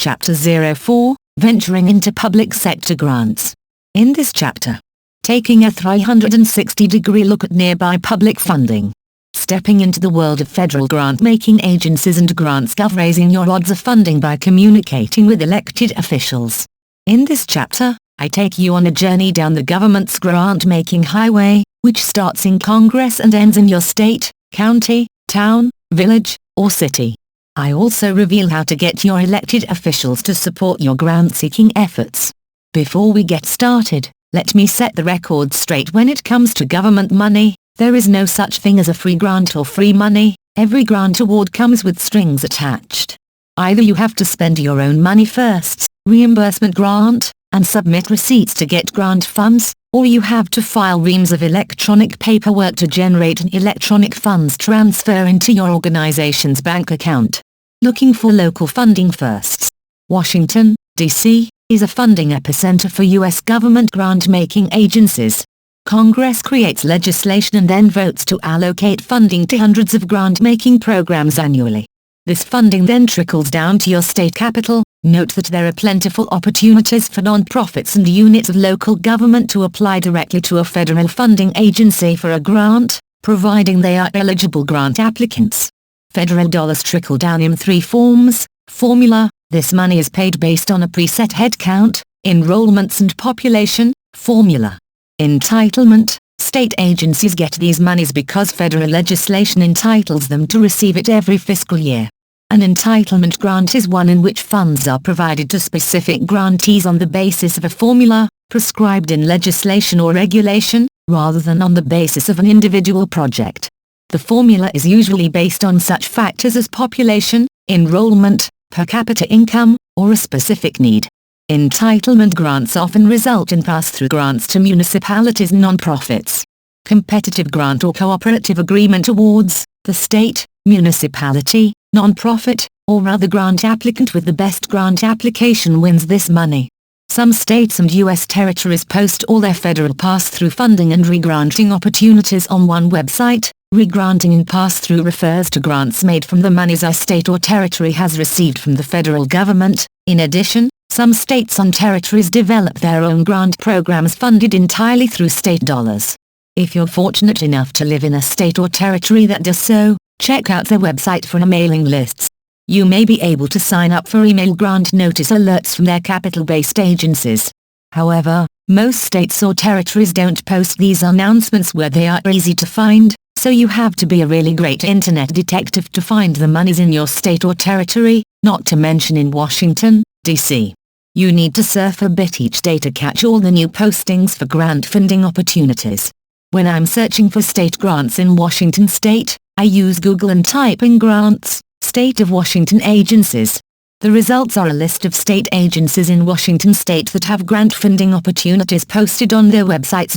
Chapter 04, Venturing into Public Sector Grants. In this chapter, taking a 360-degree look at nearby public funding. Stepping into the world of federal grant-making agencies and grants. Raising your odds of funding by communicating with elected officials. In this chapter, I take you on a journey down the government's grant-making highway, which starts in Congress and ends in your state, county, town, village, or city. I also reveal how to get your elected officials to support your grant-seeking efforts. Before we get started, let me set the record straight. When it comes to government money, there is no such thing as a free grant or free money. Every grant award comes with strings attached. Either you have to spend your own money first, reimbursement grant, and submit receipts to get grant funds, or you have to file reams of electronic paperwork to generate an electronic funds transfer into your organization's bank account. Looking for local funding first. Washington, D.C., is a funding epicenter for U.S. government grant-making agencies. Congress creates legislation and then votes to allocate funding to hundreds of grant-making programs annually. This funding then trickles down to your state capital. Note that there are plentiful opportunities for non-profits and units of local government to apply directly to a federal funding agency for a grant, providing they are eligible grant applicants. Federal dollars trickle down in three forms. Formula: this money is paid based on a preset head count, enrollments and population. Formula. Entitlement: state agencies get these monies because federal legislation entitles them to receive it every fiscal year. An entitlement grant is one in which funds are provided to specific grantees on the basis of a formula, prescribed in legislation or regulation, rather than on the basis of an individual project. The formula is usually based on such factors as population, enrollment, per capita income, or a specific need. Entitlement grants often result in pass-through grants to municipalities and non-profits. Competitive grant or cooperative agreement awards: the state, municipality, non-profit, or other grant applicant with the best grant application wins this money. Some states and U.S. territories post all their federal pass-through funding and regranting opportunities on one website. Regranting and pass-through refers to grants made from the monies a state or territory has received from the federal government. In addition, some states and territories develop their own grant programs funded entirely through state dollars. If you're fortunate enough to live in a state or territory that does so, check out their website for mailing lists. You may be able to sign up for email grant notice alerts from their capital-based agencies. However, most states or territories don't post these announcements where they are easy to find, so you have to be a really great internet detective to find the monies in your state or territory, not to mention in Washington, D.C. You need to surf a bit each day to catch all the new postings for grant funding opportunities. When I'm searching for state grants in Washington state, I use Google and type in grants, State of Washington agencies. The results are a list of state agencies in Washington state that have grant funding opportunities posted on their websites.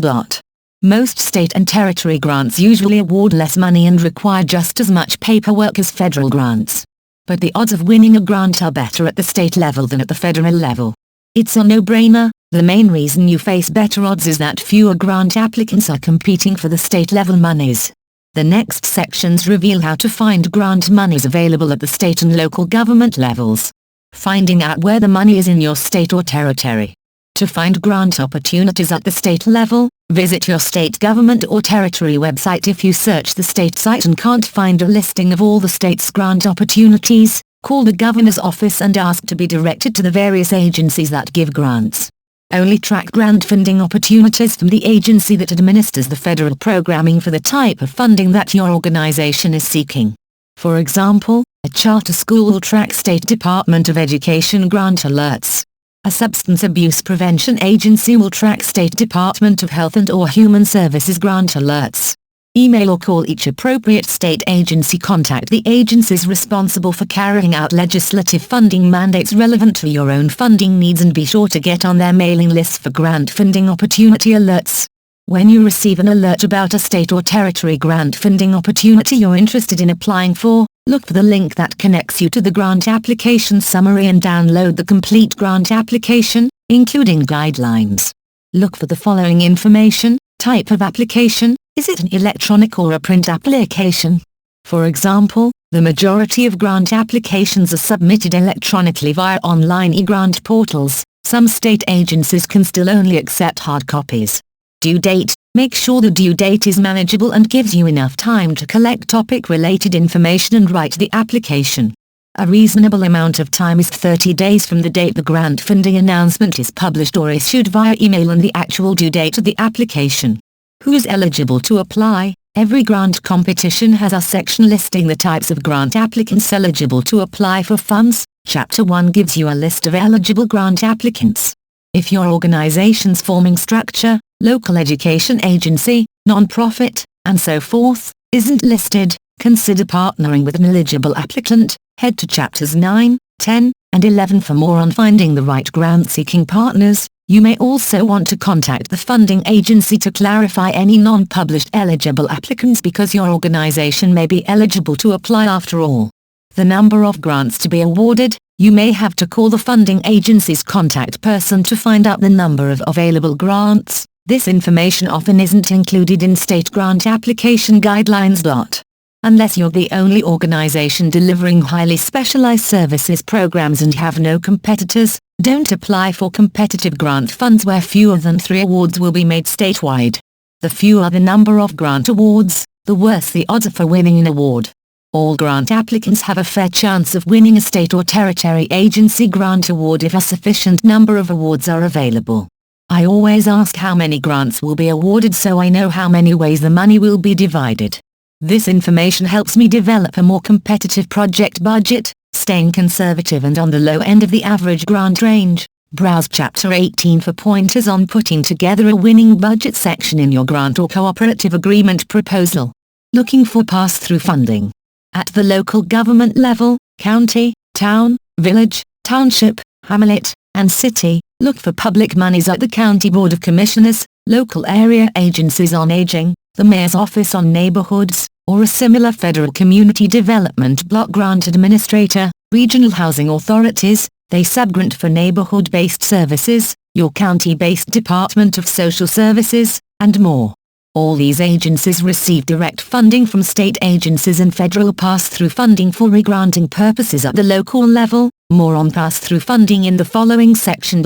Most state and territory grants usually award less money and require just as much paperwork as federal grants. But the odds of winning a grant are better at the state level than at the federal level. It's a no-brainer. The main reason you face better odds is that fewer grant applicants are competing for the state-level monies. The next sections reveal how to find grant monies available at the state and local government levels. Finding out where the money is in your state or territory. To find grant opportunities at the state level, visit your state government or territory website. If you search the state site and can't find a listing of all the state's grant opportunities, call the governor's office and ask to be directed to the various agencies that give grants. Only track grant funding opportunities from the agency that administers the federal programming for the type of funding that your organization is seeking. For example, a charter school will track State Department of Education grant alerts. A substance abuse prevention agency will track State Department of Health and/or Human Services grant alerts. Email or call each appropriate state agency. Contact the agencies responsible for carrying out legislative funding mandates relevant to your own funding needs and be sure to get on their mailing lists for grant funding opportunity alerts. When you receive an alert about a state or territory grant funding opportunity you're interested in applying for, look for the link that connects you to the grant application summary and download the complete grant application, including guidelines. Look for the following information: type of application, is it an electronic or a print application? For example, The majority of grant applications are submitted electronically via online e-grant portals. Some state agencies can still only accept hard copies. Due date. Make sure the due date is manageable and gives you enough time to collect topic-related information and write the application. A reasonable amount of time is 30 days from the date the grant funding announcement is published or issued via email and the actual due date of the application. Who is eligible to apply? Every grant competition has a section listing the types of grant applicants eligible to apply for funds. Chapter 1 gives you a list of eligible grant applicants. If your organization's forming structure, local education agency, non-profit, and so forth, isn't listed, consider partnering with an eligible applicant. Head to chapters 9, 10, and 11 for more on finding the right grant-seeking partners. You may also want to contact the funding agency to clarify any non-published eligible applicants because your organization may be eligible to apply after all. The number of grants to be awarded. You may have to call the funding agency's contact person to find out the number of available grants. This information often isn't included in state grant application guidelines. Unless you're the only organization delivering highly specialized services programs and have no competitors, don't apply for competitive grant funds where fewer than 3 awards will be made statewide. The fewer the number of grant awards, the worse the odds for winning an award. All grant applicants have a fair chance of winning a state or territory agency grant award if a sufficient number of awards are available. I always ask how many grants will be awarded so I know how many ways the money will be divided. This information helps me develop a more competitive project budget, staying conservative and on the low end of the average grant range. Browse Chapter 18 for pointers on putting together a winning budget section in your grant or cooperative agreement proposal. Looking for pass-through funding. At the local government level, county, town, village, township, hamlet, and city, look for public monies at the County Board of Commissioners, local area agencies on aging, the Mayor's Office on Neighborhoods, or a similar federal community development block grant administrator, regional housing authorities, they subgrant for neighborhood-based services, your county-based Department of Social Services, and more. All these agencies receive direct funding from state agencies and federal pass-through funding for regranting purposes at the local level. More on pass-through funding in the following section.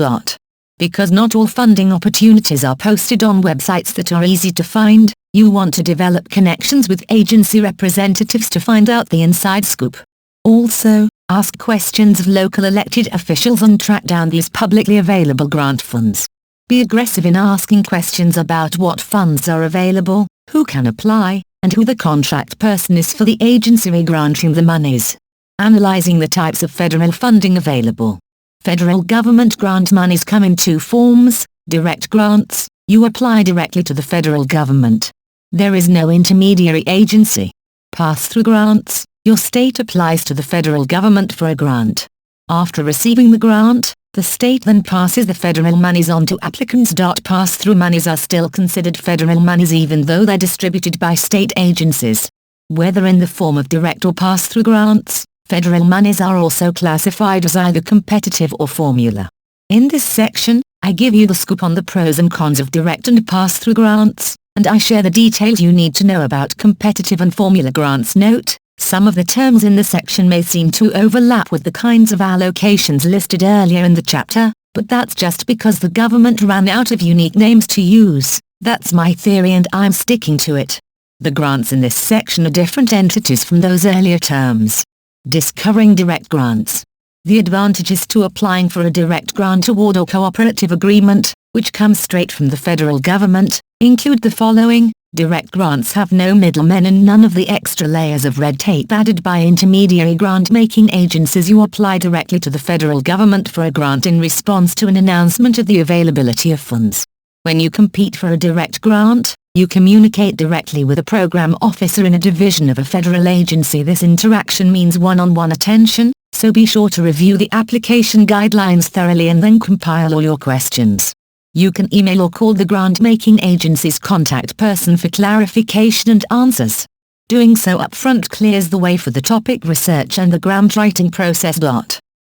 Because not all funding opportunities are posted on websites that are easy to find, you want to develop connections with agency representatives to find out the inside scoop. Also, ask questions of local elected officials and track down these publicly available grant funds. Be aggressive in asking questions about what funds are available, who can apply, and who the contract person is for the agency granting the monies. Analyzing the types of federal funding available. Federal government grant monies come in 2 forms, direct grants, you apply directly to the federal government. There is no intermediary agency. Pass-through grants, your state applies to the federal government for a grant. After receiving the grant, the state then passes the federal monies on to applicants. Pass-through monies are still considered federal monies even though they're distributed by state agencies. Whether in the form of direct or pass-through grants, federal monies are also classified as either competitive or formula. In this section, I give you the scoop on the pros and cons of direct and pass-through grants, and I share the details you need to know about competitive and formula grants. Note, some of the terms in the section may seem to overlap with the kinds of allocations listed earlier in the chapter, but that's just because the government ran out of unique names to use. That's my theory and I'm sticking to it. The grants in this section are different entities from those earlier terms. Discovering direct grants. The advantages to applying for a direct grant award or cooperative agreement, which comes straight from the federal government, include the following. Direct grants have no middlemen and none of the extra layers of red tape added by intermediary grant-making agencies. You apply directly to the federal government for a grant in response to an announcement of the availability of funds. When you compete for a direct grant, you communicate directly with a program officer in a division of a federal agency. This interaction means one-on-one attention, so be sure to review the application guidelines thoroughly and then compile all your questions. You can email or call the grant-making agency's contact person for clarification and answers. Doing so upfront clears the way for the topic research and the grant writing process.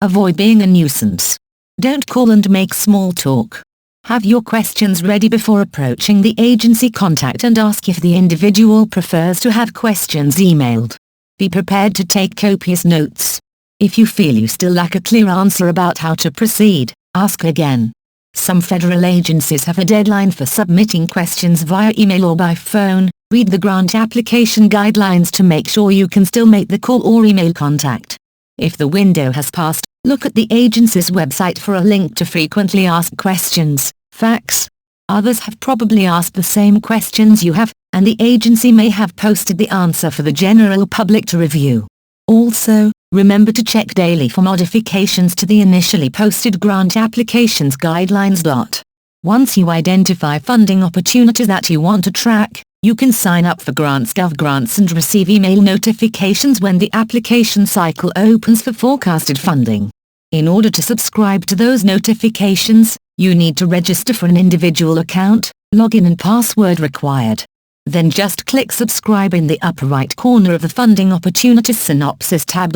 Avoid being a nuisance. Don't call and make small talk. Have your questions ready before approaching the agency contact and ask if the individual prefers to have questions emailed. Be prepared to take copious notes. If you feel you still lack a clear answer about how to proceed, ask again. Some federal agencies have a deadline for submitting questions via email or by phone. Read the grant application guidelines to make sure you can still make the call or email contact. If the window has passed, look at the agency's website for a link to frequently asked questions, FAQs. Others have probably asked the same questions you have, and the agency may have posted the answer for the general public to review. Also, remember to check daily for modifications to the initially posted grant applications guidelines. Once you identify funding opportunities that you want to track, you can sign up for GrantsGov grants and receive email notifications when the application cycle opens for forecasted funding. In order to subscribe to those notifications, you need to register for an individual account, login and password required. Then just click subscribe in the upper right corner of the Funding Opportunities Synopsis tab.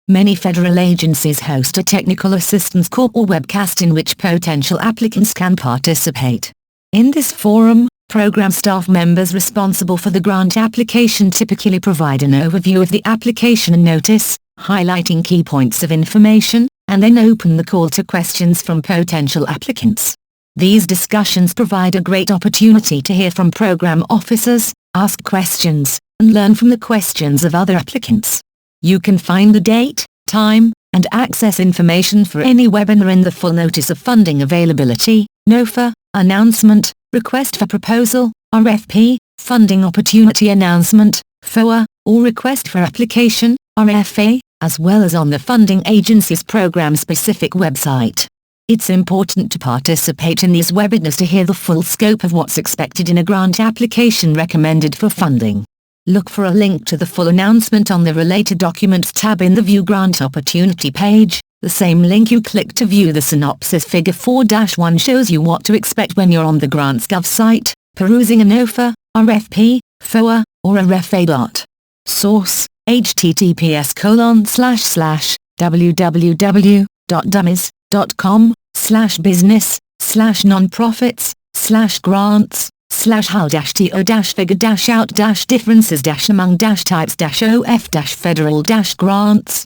Many federal agencies host a technical assistance call or webcast in which potential applicants can participate. In this forum, program staff members responsible for the grant application typically provide an overview of the application and notice, highlighting key points of information, and then open the call to questions from potential applicants. These discussions provide a great opportunity to hear from program officers, ask questions, and learn from the questions of other applicants. You can find the date, time, and access information for any webinar in the full Notice of Funding Availability, NOFA, announcement, Request for Proposal, RFP, Funding Opportunity Announcement, FOA, or Request for Application, RFA, as well as on the funding agency's program-specific website. It's important to participate in these webinars to hear the full scope of what's expected in a grant application recommended for funding. Look for a link to the full announcement on the Related Documents tab in the View Grant Opportunity page. The same link you click to view the synopsis. Figure 4-1 shows you what to expect when you're on the GrantsGov site, perusing a NOFA, RFP, FOA, or RFA. Source: https://www.damis.com/business/non-profits/grants/how-to-figure-out differences-among types-of federal grants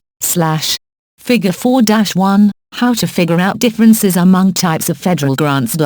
Figure 4-1, How to figure out differences among types of federal grants.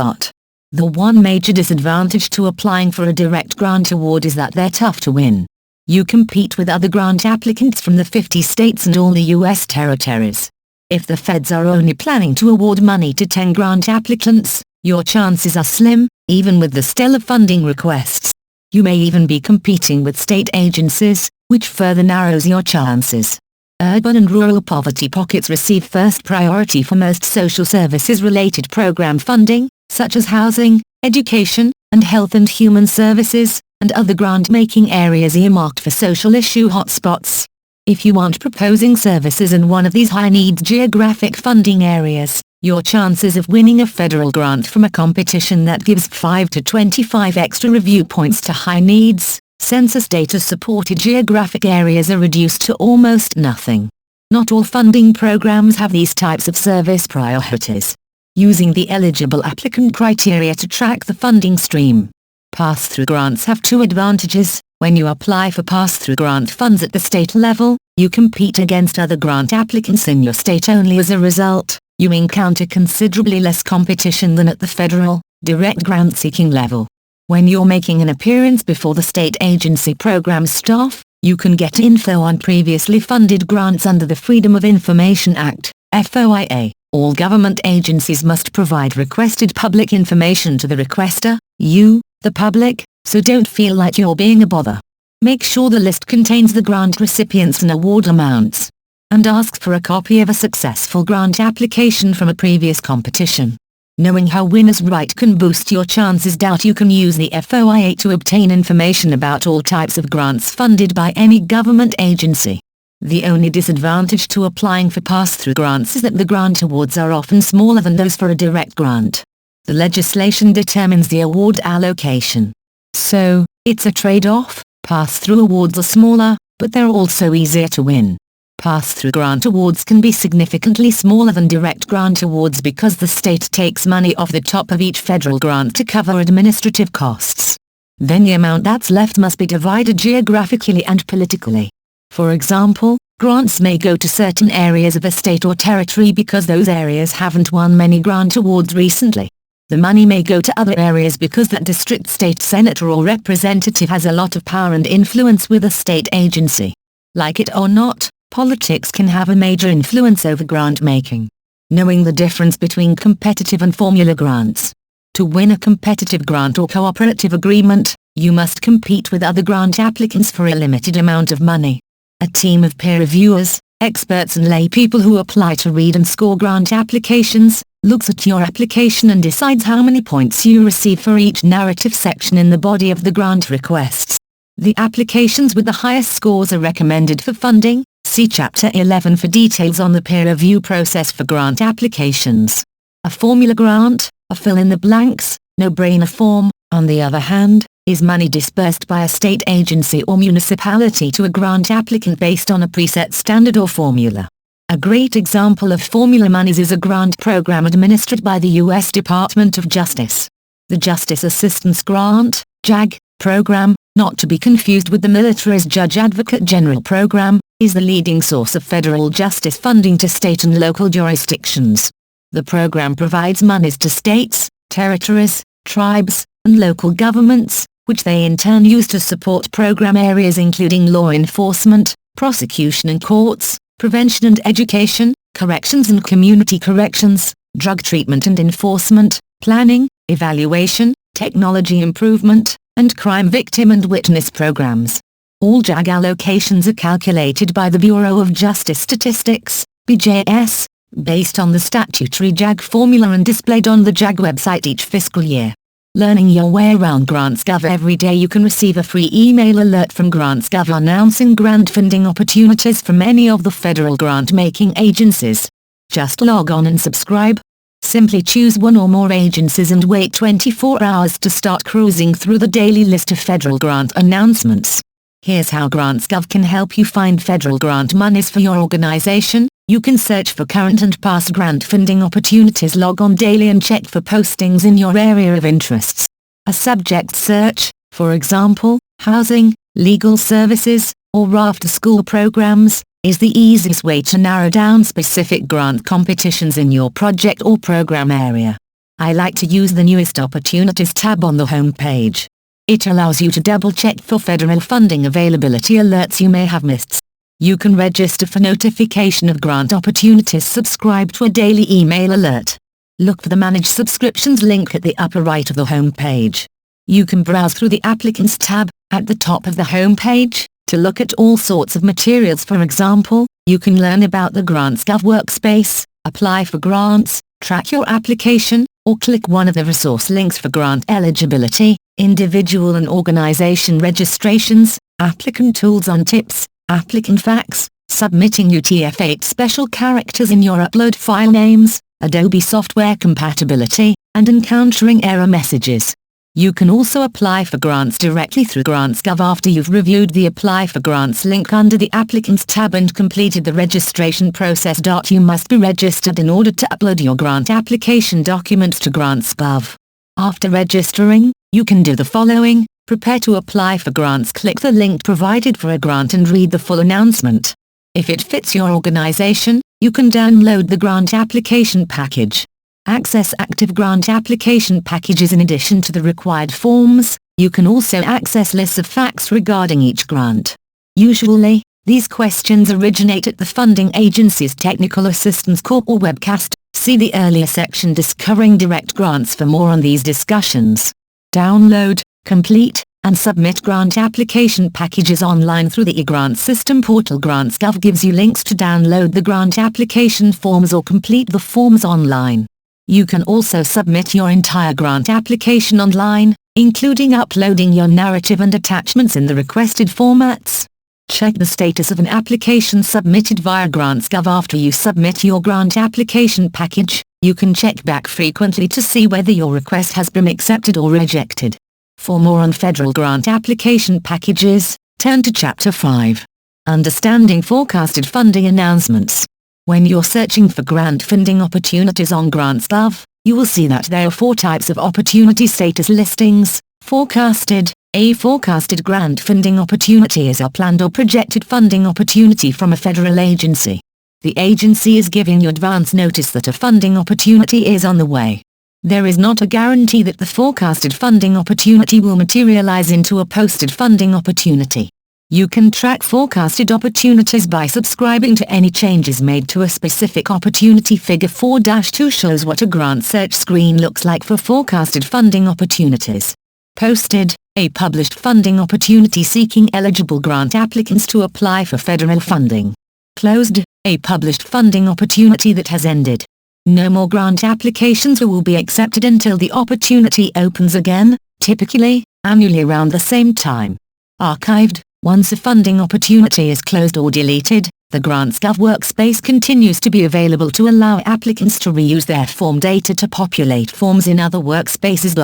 The one major disadvantage to applying for a direct grant award is that they're tough to win. You compete with other grant applicants from the 50 states and all the U.S. territories. If the feds are only planning to award money to 10 grant applicants, your chances are slim, even with the stellar funding requests. You may even be competing with state agencies, which further narrows your chances. Urban and rural poverty pockets receive first priority for most social services-related program funding, such as housing, education, and health and human services, and other grant-making areas earmarked for social issue hotspots. If you aren't proposing services in one of these high-needs geographic funding areas, your chances of winning a federal grant from a competition that gives 5 to 25 extra review points to high-needs, census data-supported geographic areas are reduced to almost nothing. Not all funding programs have these types of service priorities. Using the eligible applicant criteria to track the funding stream. Pass-through grants have two advantages. When you apply for pass-through grant funds at the state level, you compete against other grant applicants in your state only. As a result, you encounter considerably less competition than at the federal, direct grant-seeking level. When you're making an appearance before the state agency program staff, you can get info on previously funded grants under the Freedom of Information Act, FOIA. All government agencies must provide requested public information to the requester, you, the public, so don't feel like you're being a bother. Make sure the list contains the grant recipients and award amounts. And ask for a copy of a successful grant application from a previous competition. Knowing how winners write can boost your chances. You can use the FOIA to obtain information about all types of grants funded by any government agency. The only disadvantage to applying for pass-through grants is that the grant awards are often smaller than those for a direct grant. The legislation determines the award allocation. So, it's a trade-off. Pass-through awards are smaller, but they're also easier to win. Pass-through grant awards can be significantly smaller than direct grant awards because the state takes money off the top of each federal grant to cover administrative costs. Then the amount that's left must be divided geographically and politically. For example, grants may go to certain areas of a state or territory because those areas haven't won many grant awards recently. The money may go to other areas because that district state senator or representative has a lot of power and influence with a state agency. Like it or not, politics can have a major influence over grant making. Knowing the difference between competitive and formula grants. To win a competitive grant or cooperative agreement, you must compete with other grant applicants for a limited amount of money. A team of peer reviewers, experts and lay people who apply to read and score grant applications, looks at your application and decides how many points you receive for each narrative section in the body of the grant requests. The applications with the highest scores are recommended for funding. See Chapter 11 for details on the peer review process for grant applications. A formula grant, a fill-in-the-blanks, no-brainer form, on the other hand, is money disbursed by a state agency or municipality to a grant applicant based on a preset standard or formula. A great example of formula monies is a grant program administered by the U.S. Department of Justice. The Justice Assistance Grant, JAG, program, not to be confused with the military's Judge Advocate General program, is the leading source of federal justice funding to state and local jurisdictions. The program provides monies to states, territories, tribes, and local governments, which they in turn use to support program areas including law enforcement, prosecution and courts, prevention and education, corrections and community corrections, drug treatment and enforcement, planning, evaluation, technology improvement, and crime victim and witness programs. All JAG allocations are calculated by the Bureau of Justice Statistics, BJS, based on the statutory JAG formula and displayed on the JAG website each fiscal year. Learning your way around GrantsGov every day. You can receive a free email alert from GrantsGov announcing grant funding opportunities from any of the federal grant-making agencies. Just log on and subscribe. Simply choose one or more agencies and wait 24 hours to start cruising through the daily list of federal grant announcements. Here's how GrantsGov can help you find federal grant monies for your organization. You can search for current and past grant funding opportunities, log on daily and check for postings in your area of interests. A subject search, for example, housing, legal services, or after-school programs, is the easiest way to narrow down specific grant competitions in your project or program area. I like to use the newest opportunities tab on the home page. It allows you to double-check for federal funding availability alerts you may have missed. You can register for notification of grant opportunities, subscribe to a daily email alert. Look for the Manage Subscriptions link at the upper right of the home page. You can browse through the Applicants tab, at the top of the home page, to look at all sorts of materials. For example, you can learn about the GrantsGov workspace, apply for grants, track your application, or click one of the resource links for grant eligibility, individual and organization registrations, applicant tools and tips, applicant facts, submitting UTF-8 special characters in your upload file names, Adobe software compatibility, and encountering error messages. You can also apply for grants directly through GrantsGov after you've reviewed the Apply for Grants link under the Applicants tab and completed the registration process. You must be registered in order to upload your grant application documents to GrantsGov. After registering, you can do the following: prepare to apply for grants. Click the link provided for a grant and read the full announcement. If it fits your organization, you can download the grant application package. Access active grant application packages. In addition to the required forms, you can also access lists of facts regarding each grant. Usually, these questions originate at the funding agency's Technical Assistance Corps or webcast. See the earlier section discovering direct grants for more on these discussions. Download, complete, and submit grant application packages online through the eGrant system portal. GrantsGov gives you links to download the grant application forms or complete the forms online. You can also submit your entire grant application online, including uploading your narrative and attachments in the requested formats. Check the status of an application submitted via GrantsGov after you submit your grant application package. You can check back frequently to see whether your request has been accepted or rejected. For more on federal grant application packages, turn to Chapter 5. Understanding Forecasted Funding Announcements. When you're searching for grant funding opportunities on GrantsGov, you will see that there are 4 types of opportunity status listings: forecasted, A forecasted grant funding opportunity is a planned or projected funding opportunity from a federal agency. The agency is giving you advance notice that a funding opportunity is on the way. There is not a guarantee that the forecasted funding opportunity will materialize into a posted funding opportunity. You can track forecasted opportunities by subscribing to any changes made to a specific opportunity. Figure 4-2 shows what a grant search screen looks like for forecasted funding opportunities. Posted, a published funding opportunity seeking eligible grant applicants to apply for federal funding. Closed, a published funding opportunity that has ended. No more grant applications will be accepted until the opportunity opens again, typically, annually around the same time. Archived, once a funding opportunity is closed or deleted, the GrantsGov workspace continues to be available to allow applicants to reuse their form data to populate forms in other workspaces.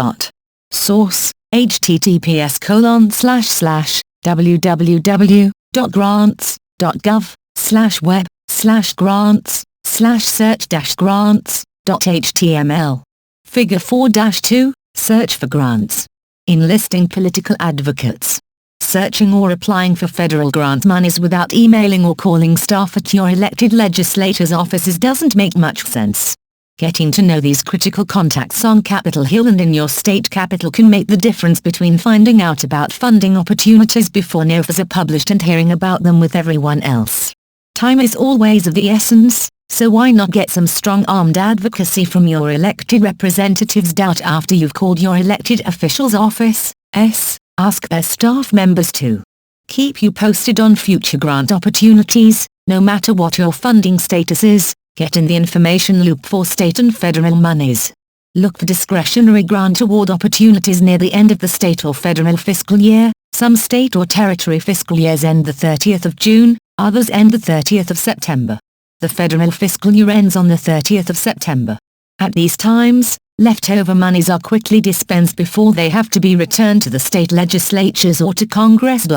Source, https://www.grants.gov/grants/search-grants.html. Figure 4-2, search for grants. Enlisting political advocates. Searching or applying for federal grant monies without emailing or calling staff at your elected legislators' offices doesn't make much sense. Getting to know these critical contacts on Capitol Hill and in your state capital can make the difference between finding out about funding opportunities before NOFAs are published and hearing about them with everyone else. Time is always of the essence, so why not get some strong-armed advocacy from your elected representatives? After you've called your elected officials' office, ask their staff members to keep you posted on future grant opportunities, no matter what your funding status is. Get in the information loop for state and federal monies. Look for discretionary grant award opportunities near the end of the state or federal fiscal year. Some state or territory fiscal years end the 30th of June, others end the 30th of September. The federal fiscal year ends on the 30th of September. At these times, leftover monies are quickly dispensed before they have to be returned to the state legislatures or to Congress.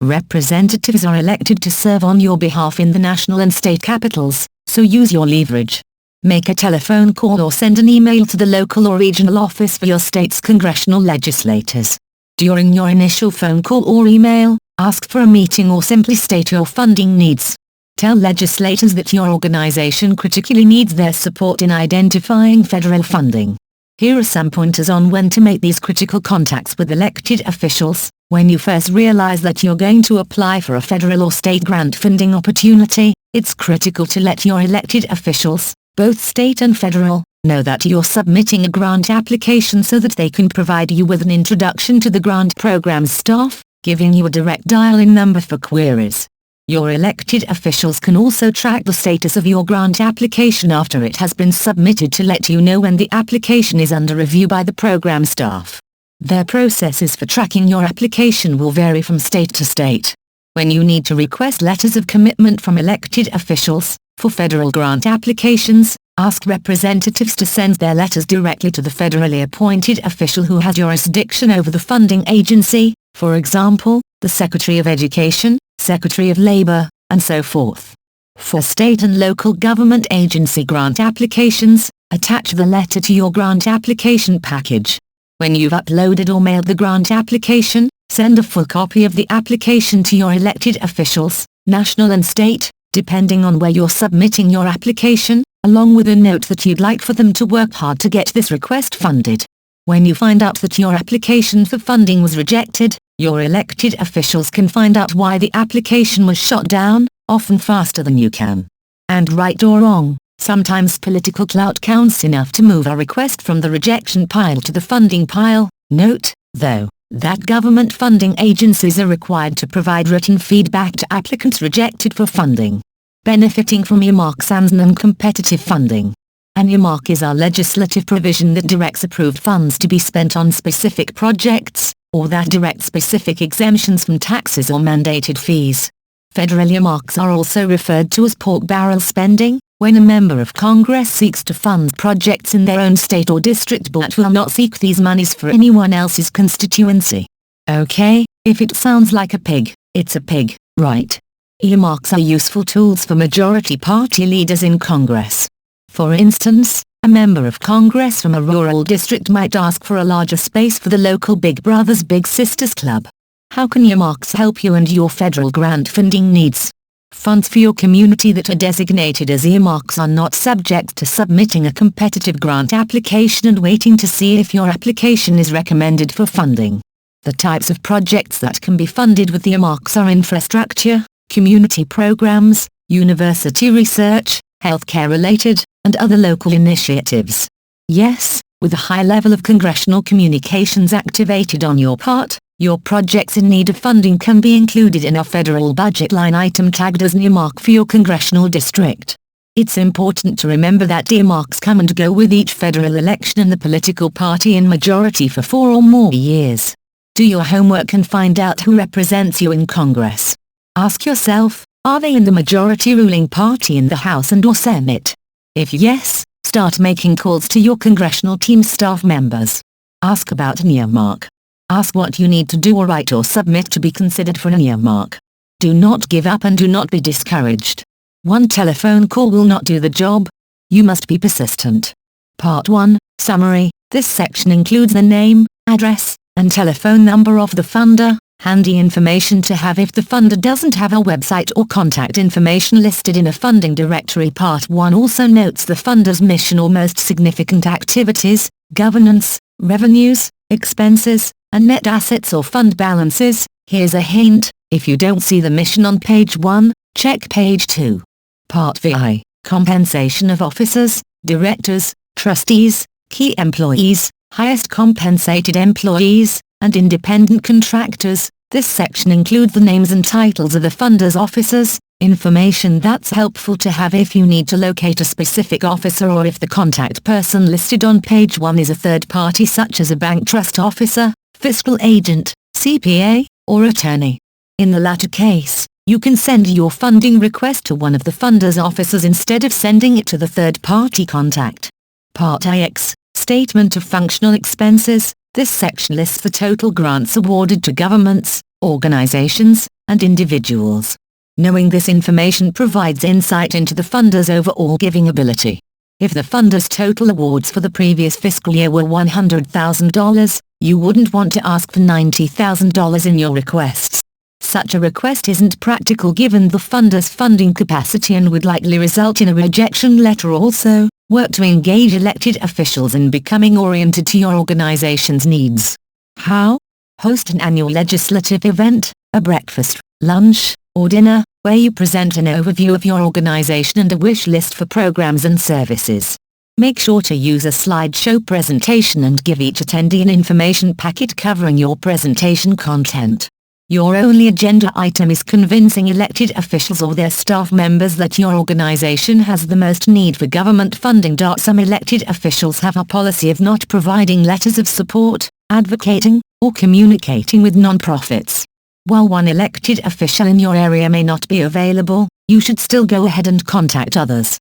Representatives are elected to serve on your behalf in the national and state capitals, so use your leverage. Make a telephone call or send an email to the local or regional office for your state's congressional legislators. During your initial phone call or email, ask for a meeting or simply state your funding needs. Tell legislators that your organization critically needs their support in identifying federal funding. Here are some pointers on when to make these critical contacts with elected officials. When you first realize that you're going to apply for a federal or state grant funding opportunity, it's critical to let your elected officials, both state and federal, know that you're submitting a grant application so that they can provide you with an introduction to the grant program's staff, giving you a direct dial-in number for queries. Your elected officials can also track the status of your grant application after it has been submitted to let you know when the application is under review by the program staff. Their processes for tracking your application will vary from state to state. When you need to request letters of commitment from elected officials, for federal grant applications, ask representatives to send their letters directly to the federally appointed official who has jurisdiction over the funding agency, for example, the Secretary of Education, Secretary of Labor, and so forth. For state and local government agency grant applications, attach the letter to your grant application package. When you've uploaded or mailed the grant application, send a full copy of the application to your elected officials, national and state, depending on where you're submitting your application, along with a note that you'd like for them to work hard to get this request funded. When you find out that your application for funding was rejected, your elected officials can find out why the application was shot down, often faster than you can. And right or wrong, sometimes political clout counts enough to move a request from the rejection pile to the funding pile. Note, though, that government funding agencies are required to provide written feedback to applicants rejected for funding. Benefiting from earmarks and non-competitive funding. An earmark is our legislative provision that directs approved funds to be spent on specific projects, or that directs specific exemptions from taxes or mandated fees. Federal earmarks are also referred to as pork barrel spending, when a member of Congress seeks to fund projects in their own state or district but will not seek these monies for anyone else's constituency. Okay, if it sounds like a pig, it's a pig, right? Earmarks are useful tools for majority party leaders in Congress. For instance, A member of Congress from a rural district might ask for a larger space for the local Big Brothers Big Sisters Club. How can earmarks help you and your federal grant funding needs? Funds for your community that are designated as earmarks are not subject to submitting a competitive grant application and waiting to see if your application is recommended for funding. The types of projects that can be funded with earmarks are infrastructure, community programs, university research, healthcare-related, and other local initiatives. Yes, with a high level of congressional communications activated on your part, your projects in need of funding can be included in a federal budget line item tagged as an earmark for your congressional district. It's important to remember that earmarks come and go with each federal election and the political party in majority for 4 or more years. Do your homework and find out who represents you in Congress. Ask yourself, are they in the majority ruling party in the House and/or Senate? If yes, start making calls to your congressional team staff members. Ask about an earmark. Ask what you need to do or write or submit to be considered for an earmark. Do not give up and do not be discouraged. One telephone call will not do the job. You must be persistent. Part 1, Summary. This section includes the name, address, and telephone number of the funder, handy information to have if the funder doesn't have a website or contact information listed in a funding directory. Part 1 also notes the funder's mission or most significant activities, governance, revenues, expenses, and net assets or fund balances. Here's a hint, if you don't see the mission on page 1, check page 2. Part VI, Compensation of officers, directors, trustees, key employees, highest compensated employees, and independent contractors. This section includes the names and titles of the funder's officers, information that's helpful to have if you need to locate a specific officer or if the contact person listed on page 1 is a third party such as a bank trust officer, fiscal agent, CPA, or attorney. In the latter case, you can send your funding request to one of the funder's officers instead of sending it to the third-party contact. Part IX, Statement of Functional Expenses. This section lists the total grants awarded to governments, organizations, and individuals. Knowing this information provides insight into the funder's overall giving ability. If the funder's total awards for the previous fiscal year were $100,000, you wouldn't want to ask for $90,000 in your requests. Such a request isn't practical given the funder's funding capacity and would likely result in a rejection letter. Also, work to engage elected officials in becoming oriented to your organization's needs. How? Host an annual legislative event, a breakfast, lunch, or dinner, where you present an overview of your organization and a wish list for programs and services. Make sure to use a slideshow presentation and give each attendee an information packet covering your presentation content. Your only agenda item is convincing elected officials or their staff members that your organization has the most need for government funding. Some elected officials have a policy of not providing letters of support, advocating, or communicating with nonprofits. While one elected official in your area may not be available, you should still go ahead and contact others.